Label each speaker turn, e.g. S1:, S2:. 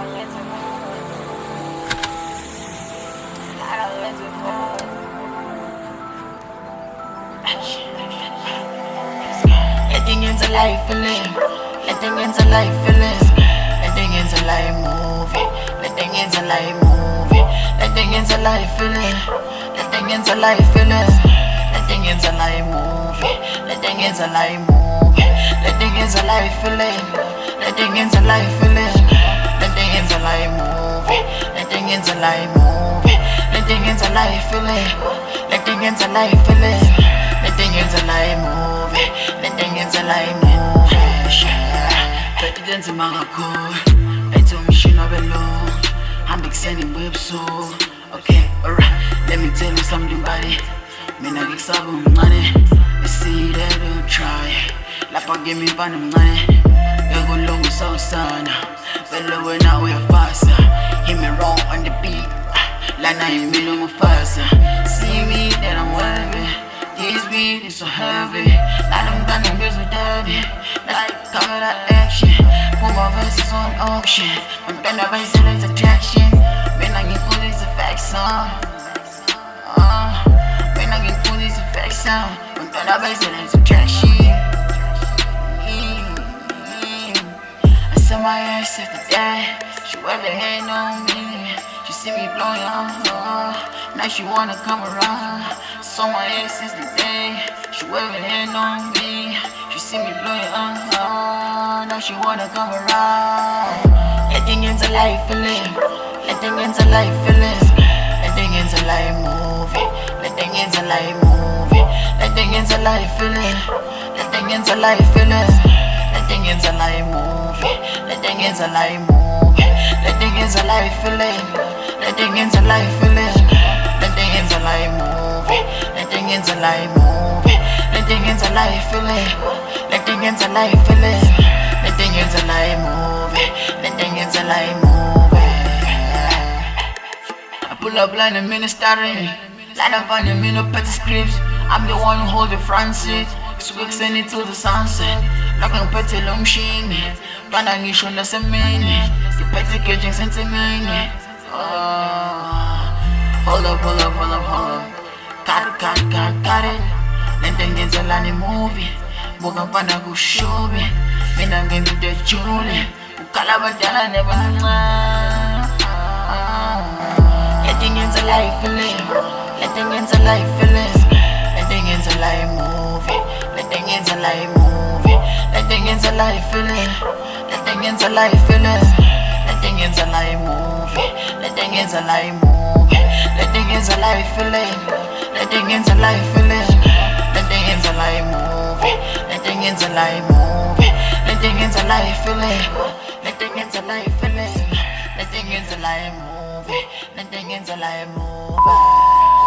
S1: Letting into life feeling, letting into life feeling, letting into life movie, letting into life movie, letting into life feeling, letting into life feeling, letting into life movie, letting into life movie, letting into life feeling, letting into life feeling, letting into life movie, letting into life movie, letting into life feeling, letting into life feeling, letting into life movie, letting into life movie. President Mangako, I told me she not alone. I'm extending web so okay, alright. Let me tell you something, buddy. Me na get some money. You see that don't try. Lapa give me pan money. You go long so sana. Well when now we're faster. Hit me wrong on the beat. Like I ain't no faster. See me that I'm worthy. This beat is so heavy. Like I'm done with so dirty. Like camera action. Put my verses on auction. I'm done with select attraction. When I get put these effects on. When I get put these effects on. I'm done with select attraction. I saw my ass at the day. She went the hand on me. She see me blowing on her. Now she wanna come around. Saw my ass since the day. She went her hand on me. She see me blowing on her. Now she wanna come around. Letting into life feeling, letting into life feeling, letting into life movie, letting into life movie, letting into life feeling, letting into life feeling, letting into life movie, letting into life movie, letting into life feeling, letting into life feeling, letting into life movie, letting into life movie, letting into life feeling, letting into life feeling, letting into life movie, letting into life movie. I pull up like a minute starting, line up on the minute petty scripts. I'm the one who hold the front seat. Swig send it to the sunset. Like a petty long sheen. Panangisho na semeni. The petty caging sentimeni. Hold up. Cut it. Letting into like movie. Boga pana go show me. Mina game to the Julie. Kalabadala never letting into life feeling, letting into life feeling, letting into life movie, letting into life movie, letting into life feeling, letting into life feeling, letting into life movie, letting into life movie, letting into life feeling, letting into life feeling, letting into life movie, letting into life movie, letting into life feeling, letting into life feeling, letting into life movie, letting into life movie.